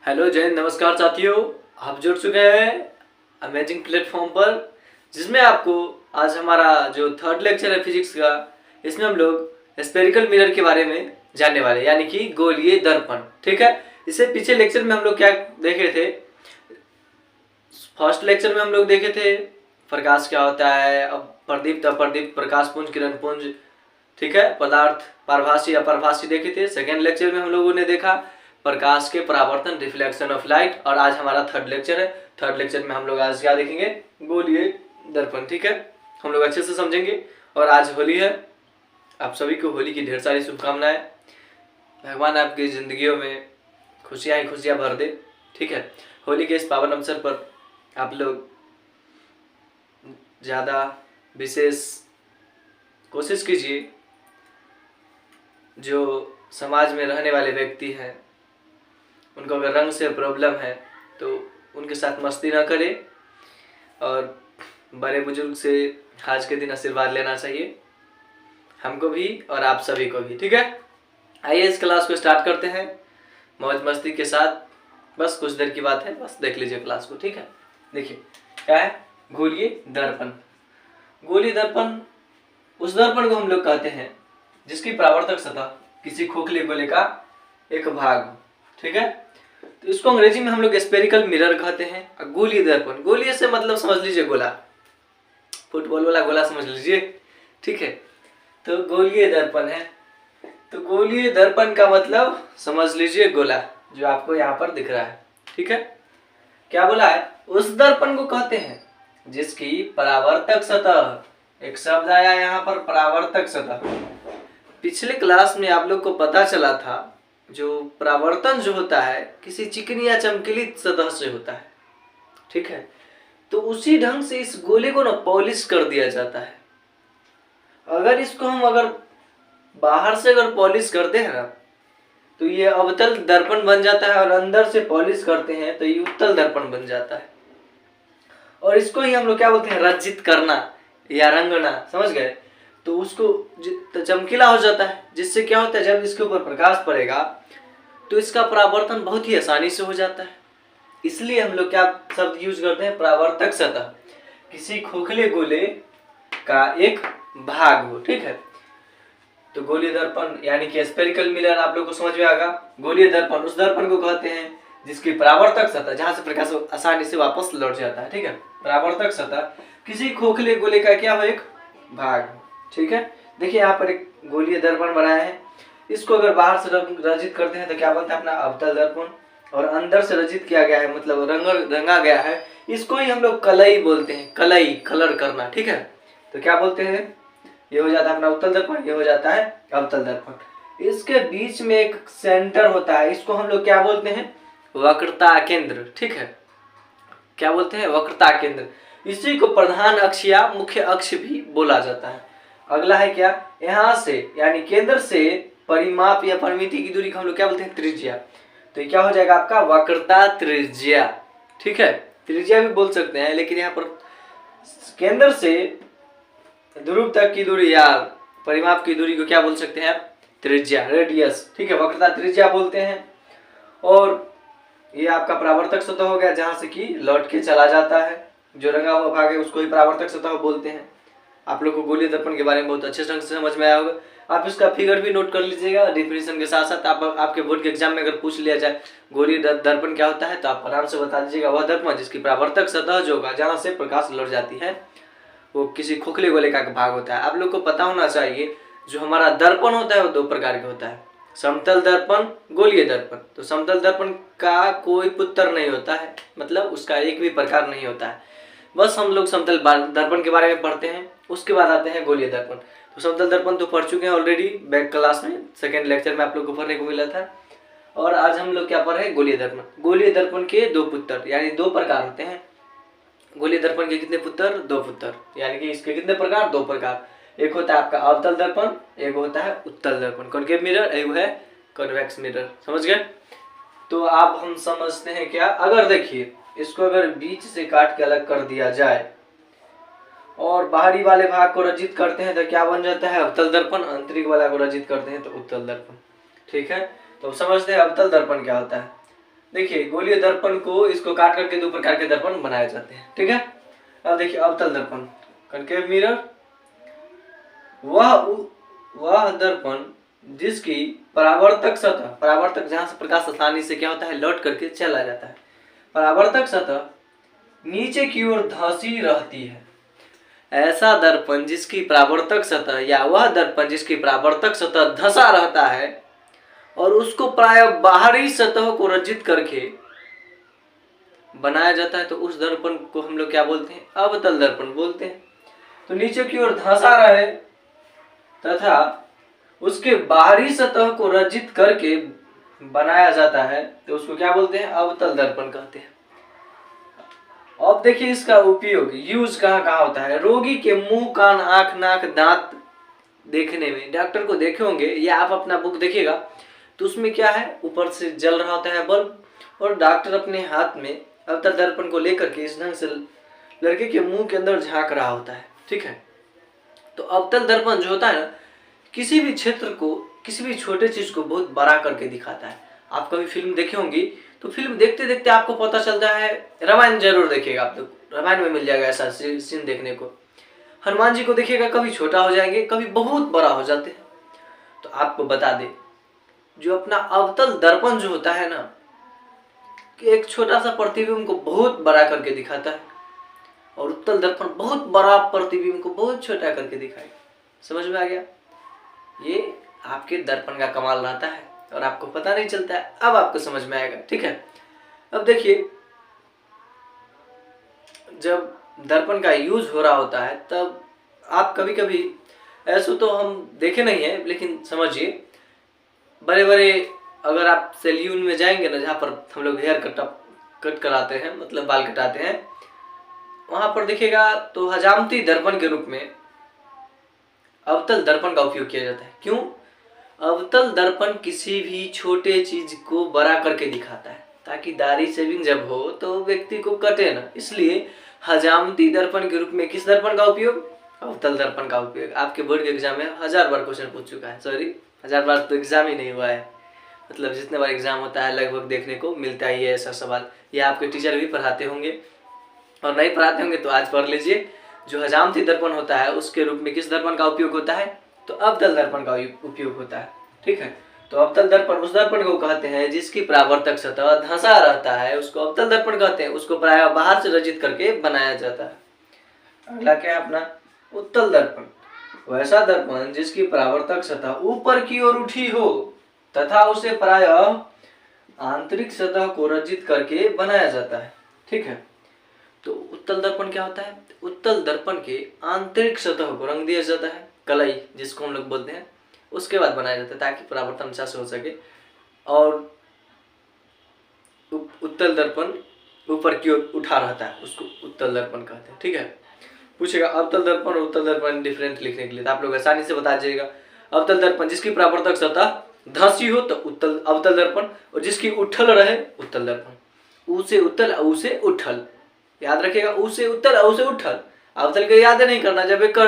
Hello जय हिंद, नमस्कार साथियों। आप जुड़ चुके हैं अमेजिंग प्लेटफॉर्म पर, जिसमें आपको आज हमारा जो थर्ड लेक्चर है फिजिक्स का, इसमें हम लोग स्फेरिकल मिरर के बारे में जानने वाले, यानी कि गोलीय दर्पण। ठीक है, इससे पीछे लेक्चर में हम लोग क्या देखे थे? फर्स्ट लेक्चर में हम लोग देखे थे प्रकाश क्या होता है, अब प्रदीप्त अप्रदीप्त, प्रकाश पुंज, किरण पुंज, ठीक है, पदार्थ, पारभासी अपारभासी देखे थे। सेकेंड लेक्चर में हम लोगों ने देखा प्रकाश के परावर्तन, रिफ्लेक्शन ऑफ लाइट। और आज हमारा थर्ड लेक्चर है। थर्ड लेक्चर में हम लोग आज क्या देखेंगे? गोलीय दर्पण। ठीक है, हम लोग अच्छे से समझेंगे। और आज होली है, आप सभी को होली की ढेर सारी शुभकामनाएं। भगवान आपकी जिंदगियों में खुशियां ही खुशियां भर दे। ठीक है, होली के इस पावन अवसर पर आप लोग ज़्यादा विशेष कोशिश कीजिए, जो समाज में रहने वाले व्यक्ति हैं उनको अगर रंग से प्रॉब्लम है तो उनके साथ मस्ती ना करें, और बड़े बुजुर्ग से आज के दिन आशीर्वाद लेना चाहिए, हमको भी और आप सभी को भी। ठीक है, आइए इस क्लास को स्टार्ट करते हैं मौज मस्ती के साथ। बस कुछ देर की बात है, बस देख लीजिए क्लास को। ठीक है, देखिए क्या है गोलीय दर्पण। गोलीय दर्पण उस दर्पण को हम लोग कहते हैं जिसकी परावर्तक सतह किसी खोखले गोले का एक भाग हो। ठीक है, तो इसको अंग्रेजी में हम लोग स्फेरिकल मिरर कहते हैं। गोलीय दर्पण, गोलीय से मतलब समझ लीजिए गोला, फुटबॉल वाला गोला समझ लीजिए। ठीक है, तो गोलीय दर्पण है, तो गोलीय दर्पण का मतलब समझ लीजिए गोला, जो आपको यहाँ पर दिख रहा है। ठीक है, क्या बोला है? उस दर्पण को कहते हैं जिसकी परावर्तक सतह, एक शब्द आया यहाँ पर परावर्तक सतह। पिछले क्लास में आप लोग को पता चला था जो परावर्तन जो होता है किसी चिकनी या चमकीली सतह से होता है। ठीक है, तो उसी ढंग से इस गोले को ना पॉलिश कर दिया जाता है। अगर इसको हम बाहर से पॉलिश करते हैं ना, तो ये अवतल दर्पण बन जाता है, और अंदर से पॉलिश करते हैं तो ये उत्तल दर्पण बन जाता है। और इसको ही हम लोग क्या बोलते हैं? रंजित करना या रंगना, समझ गए? तो उसको चमकीला हो जाता है, जिससे क्या होता है जब इसके ऊपर प्रकाश पड़ेगा तो इसका परावर्तन बहुत ही आसानी से हो जाता है। इसलिए हम लोग क्या शब्द यूज करते हैं? परावर्तक सतह, किसी खोखले गोले का एक भाग हो। ठीक है, तो गोलीय दर्पण यानी कि स्फेरिकल मिरर आप लोग को समझ में आएगा। गोलीय दर्पण उस दर्पण को कहते हैं जिसकी परावर्तक सतह, जहां से प्रकाश आसानी से वापस लौट जाता है। ठीक है, परावर्तक सतह किसी खोखले गोले का क्या हो? एक भाग। ठीक है, देखिए यहाँ पर एक गोलीय दर्पण बनाया है। इसको अगर बाहर से रंजित करते हैं तो क्या बनता है? अपना अवतल दर्पण। और अंदर से रंजित किया गया है, मतलब रंगा गया है, इसको ही हम लोग कलई बोलते हैं। कलई, कलर करना। ठीक है, तो क्या बोलते हैं? ये हो जाता है अपना उत्तल दर्पण, ये हो जाता है अवतल दर्पण। इसके बीच में एक सेंटर होता है, इसको हम लोग क्या बोलते हैं? वक्रता केंद्र। ठीक है, क्या बोलते हैं? वक्रता केंद्र। इसी को प्रधान अक्ष या मुख्य अक्ष भी बोला जाता है। अगला है क्या? यहाँ से यानी केंद्र से परिमाप या परिमिति की दूरी को हम लोग क्या बोलते हैं? त्रिज्या। तो ये क्या हो जाएगा आपका? वक्रता त्रिज्या। ठीक है, त्रिज्या भी बोल सकते हैं, लेकिन यहाँ पर केंद्र से ध्रुव तक की दूरी या परिमाप की दूरी को क्या बोल सकते हैं? त्रिज्या, रेडियस। ठीक है, वक्रता त्रिज्या बोलते हैं। और ये आपका परावर्तक सतह हो गया, जहां से कि लौट के चला जाता है। जो रंगा हुआ भाग है उसको ही परावर्तक सतह बोलते हैं। आप लोग को गोलीय दर्पण के बारे में बहुत अच्छे ढंग से समझ में आया होगा। आप इसका फिगर भी नोट कर लीजिएगा डिफिनेशन के साथ साथ। आपके बोर्ड के एग्जाम में अगर पूछ लिया जाए गोलीय दर्पण क्या होता है, तो आप आराम से बता दीजिएगा वह दर्पण जिसकी परावर्तक सतह जो होगा, जहाँ से प्रकाश लौट जाती है, वो किसी खोखले गोले का भाग होता है। आप लोग को पता होना चाहिए जो हमारा दर्पण होता है वो दो प्रकार के होता है, समतल दर्पण, गोलीय दर्पण। तो समतल दर्पण का कोई पुत्र नहीं होता है, मतलब उसका एक भी प्रकार नहीं होता है। बस हम लोग समतल दर्पण के बारे में पढ़ते हैं, उसके बाद आते हैं गोलीय दर्पण। तो समतल दर्पण तो पढ़ चुके हैं ऑलरेडी बैक क्लास में, सेकेंड लेक्चर में आप लोग को पढ़ने को मिला था। और आज हम लोग क्या पढ़ रहे हैं? गोलीय दर्पण। गोलीय दर्पण के दो पुत्र यानी दो प्रकार होते हैं। गोलीय दर्पण के कितने पुत्र? दो पुत्र, यानी कि इसके कितने प्रकार? दो प्रकार। एक होता है आपका अवतल दर्पण, एक होता है उत्तल दर्पण। कॉनकेव मिरर, एक है कॉन्वेक्स मिरर। समझ गए? तो अब हम समझते हैं क्या? अगर देखिए इसको अगर बीच से काट के अलग कर दिया जाए और बाहरी वाले भाग को रंजित करते हैं तो क्या बन जाता है? अवतल दर्पण। आंतरिक वाला को रंजित करते हैं तो उत्तल दर्पण। ठीक है, तो समझते हैं अवतल दर्पण क्या होता है। देखिए गोलीय दर्पण को इसको काट करके दो प्रकार के दर्पण बनाए जाते हैं, ठीक है। अब देखिए अवतल दर्पण, कनकेव मिरर, वह दर्पण जिसकी परावर्तक सतह, परावर्तक जहां से प्रकाश आसानी से क्या होता है लौट करके चला जाता है, परावर्तक सतह नीचे की ओर धंसी रहती है। ऐसा दर्पण जिसकी परावर्तक सतह या वह दर्पण जिसकी परावर्तक सतह धंसा रहता है और उसको प्राय बाहरी सतह को रंजित करके बनाया जाता है, तो उस दर्पण को हम लोग क्या बोलते हैं, अवतल दर्पण बोलते हैं। तो नीचे की ओर धंसा रहे तथा उसके बाहरी सतह को रंजित करके बनाया जाता है, तो उसको क्या बोलते हैं, अवतल दर्पण कहते हैं। अब देखिए इसका उपयोग, यूज कहाँ कहाँ होता है। रोगी के मुंह, कान, आंख, नाक, दांत देखने में, डॉक्टर को देखे होंगे या आप अपना बुक देखिएगा तो उसमें क्या है, ऊपर से जल रहा होता है बल्ब और डॉक्टर अपने हाथ में अवतल दर्पण को लेकर के इस ढंग से लड़के के मुंह के अंदर झांक रहा होता है, ठीक है। तो अवतल दर्पण जो होता है ना, किसी भी क्षेत्र को, किसी भी छोटे चीज को बहुत बड़ा करके दिखाता है। आप कभी फिल्म देखे होंगी तो फिल्म देखते देखते आपको पता चलता है, रामायण जरूर देखिएगा आप लोग, रामायण में मिल जाएगा ऐसा सीन देखने को। हनुमान जी को देखिएगा, कभी छोटा हो जाएंगे कभी बहुत बड़ा हो जाते हैं। तो आपको बता दे, जो अपना अवतल दर्पण जो होता है ना, कि एक छोटा सा प्रतिबिंब को बहुत बड़ा करके दिखाता है और उत्तल दर्पण बहुत बड़ा प्रतिबिंब को बहुत छोटा करके दिखाएगा। समझ में आ गया? ये आपके दर्पण का कमाल रहता है और आपको पता नहीं चलता है, अब आपको समझ में आएगा, ठीक है। अब देखिए जब दर्पण का यूज हो रहा होता है तब आप कभी कभी, ऐसा तो हम देखे नहीं है लेकिन समझिए, बड़े बड़े अगर आप सैलून में जाएंगे ना, जहाँ पर हम लोग हेयर कट कराते हैं, मतलब बाल कटाते हैं, वहां पर देखिएगा तो हजामती दर्पण के रूप में अवतल दर्पण का उपयोग किया जाता है। क्यों? अवतल दर्पण किसी भी छोटे चीज को बड़ा करके दिखाता है ताकि दाढ़ी शेविंग जब हो तो व्यक्ति को कटे ना, इसलिए हजामती दर्पण के रूप में किस दर्पण का उपयोग, अवतल दर्पण का उपयोग। आपके बोर्ड के एग्जाम में 1000 बार क्वेश्चन पूछ चुका है, सॉरी 1000 बार तो एग्जाम ही नहीं हुआ है, मतलब जितने बार एग्जाम होता है लगभग देखने को मिलता ही है ऐसा सवाल। या आपके टीचर भी पढ़ाते होंगे और नहीं पढ़ाते होंगे तो आज पढ़ लीजिए। जो हजामती दर्पण होता है उसके रूप में किस दर्पण का उपयोग होता है, तो अवतल दर्पण का उपयोग होता है, ठीक है। तो अवतल दर्पण उस दर्पण को कहते हैं जिसकी परावर्तक सतह धंसा रहता है, उसको अवतल दर्पण कहते हैं। उसको प्रायः बाहर से रंजित करके बनाया जाता है। अगला क्या है अपना, उत्तल दर्पण। वैसा दर्पण जिसकी परावर्तक सतह ऊपर की ओर उठी हो तथा उसे प्रायः आंतरिक सतह को रंजित करके बनाया जाता है, ठीक है। तो उत्तल दर्पण क्या होता है, उत्तल दर्पण के आंतरिक सतह को रंग दिया जाता है, कलाई जिसको हम लोग बोलते हैं, उसके बाद बनाया जाता है ताकि परावर्तन अच्छा से हो सके। और उत्तल दर्पण ऊपर की ओर उठा रहता है, उसको उत्तल दर्पण कहते हैं, ठीक है। पूछेगा अवतल दर्पण और उत्तल दर्पण डिफरेंट लिखने के लिए, तो आप लोग आसानी से बता दीजिएगा। अवतल दर्पण जिसकी परावर्तक सतह धंसी हो तो उत्तल अवतल दर्पण, और जिसकी उठल रहे उत्तल दर्पण। ऊ से उत्तल, ऊ से उठल, याद रखिएगा, ऊ से उत्तल, ऊ से उठल। अवतल के याद नहीं करना, जब एक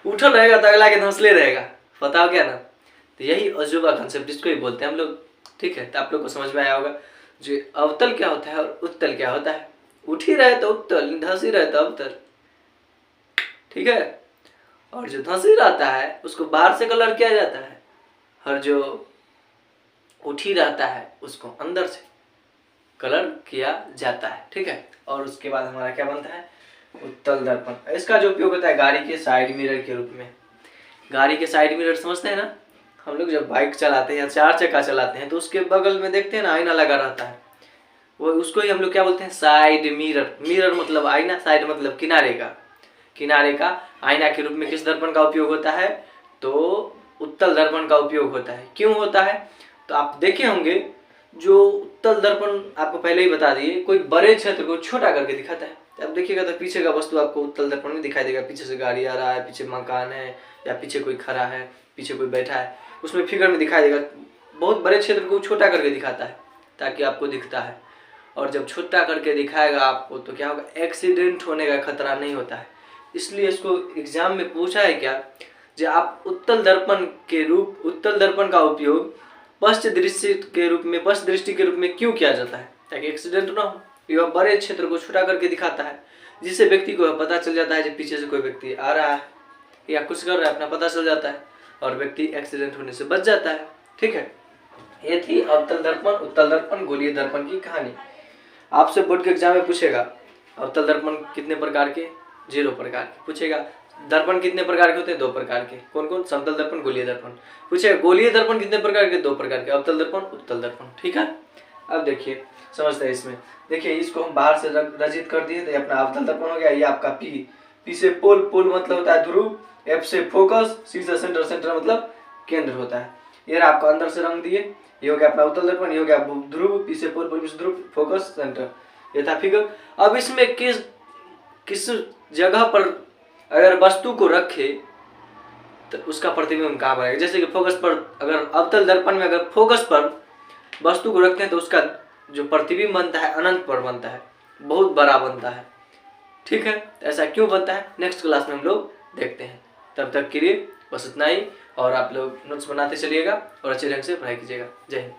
उठल रहेगा तो अगला के धंसले रहेगा, पता हो गया ना। तो यही अजूबा कंसेप्ट इसको ही बोलते हैं हम लोग, ठीक है। तो आप लोग को समझ में आया होगा जो अवतल क्या होता है और उत्तल क्या होता है। उठी रहे तो उत्तल, धंसी रहे तो अवतल, ठीक है। और जो धंसी रहता है उसको बाहर से कलर किया जाता है, और जो उठी रहता है उसको अंदर से कलर किया जाता है, ठीक है। और उसके बाद हमारा क्या बनता है, उत्तल दर्पण। इसका जो उपयोग होता है गाड़ी के साइड मिरर के रूप में। गाड़ी के साइड मिरर समझते हैं ना, हम लोग जब बाइक चलाते हैं या 4 चक्का चलाते हैं तो उसके बगल में देखते हैं ना आईना लगा रहता है, वो उसको ही हम लोग क्या बोलते हैं, साइड मिरर। मिरर मतलब आईना, साइड मतलब किनारे का, किनारे का आईना के रूप में किस दर्पण का उपयोग होता है, तो उत्तल दर्पण का उपयोग होता है। क्यों होता है, तो आप देखे होंगे जो उत्तल दर्पण आपको पहले ही बता दिए, कोई बड़े क्षेत्र को छोटा करके दिखाता है। अब देखिएगा तो पीछे का वस्तु आपको उत्तल दर्पण में दिखाई देगा, पीछे से गाड़ी आ रहा है, पीछे मकान है, या पीछे कोई खड़ा है, पीछे कोई बैठा है, उसमें फिगर में दिखाई देगा। बहुत बड़े क्षेत्र को छोटा करके दिखाता है ताकि आपको दिखता है। और जब छोटा करके दिखाएगा आपको तो क्या होगा, एक्सीडेंट होने का खतरा नहीं होता है। इसलिए इसको एग्जाम में पूछा है क्या, जो आप उत्तल दर्पण का उपयोग पश्च दृष्टि के रूप में क्यों किया जाता है, ताकि एक्सीडेंट ना हो। यह बड़े क्षेत्र को छोटा करके दिखाता है, जिससे व्यक्ति को पता चल जाता है कि पीछे से कोई व्यक्ति आ रहा है या कुछ कर रहा है, अपना पता चल जाता है और व्यक्ति एक्सीडेंट होने से बच जाता है। ठीक है, ये थी अवतल दर्पण, उत्तल दर्पण, गोलीय दर्पण की कहानी। आपसे बोर्ड के एग्जाम में पूछेगा अवतल दर्पण कितने प्रकार के, 0 प्रकार के पूछेगा। दर्पण कितने प्रकार के होते हैं, 2 प्रकार के। कौन कौन, समतल दर्पण, गोलीय दर्पण। पूछेगा गोलीय दर्पण कितने प्रकार के, 2 प्रकार के, अवतल दर्पण, उत्तल दर्पण। ठीक है, अब देखिए समझते हैं इसमें। देखिए इसको हम बाहर से रचित कर दिए, तो अपना अवतल दर्पण हो गया। ये आपका पी से पोल, पोल मतलब होता है ध्रुव, एफ से फोकस, सी से सेंटर, सेंटर मतलब केंद्र होता है। ये आपको अंदर से रंग दिए, ये हो गया अपना उत्तल दर्पण, ये हो गया ध्रुव, पी से पोल, पोल से ध्रुव, फोकस, सेंटर। ये था फिगर। अब इसमें किस जगह पर अगर वस्तु को रखे तो उसका प्रतिबिंब कहाँ बनेगा। जैसे कि फोकस पर, अगर अवतल दर्पण में अगर फोकस पर वस्तु को रखते हैं तो उसका जो प्रतिबिंब बनता है अनंत पर बनता है, बहुत बड़ा बनता है। ठीक है, ऐसा क्यों बनता है नेक्स्ट क्लास में हम लोग देखते हैं। तब तक के लिए बस इतना ही, और आप लोग नोट्स बनाते चलिएगा और अच्छे ढंग से पढ़ाई कीजिएगा। जय हिंद।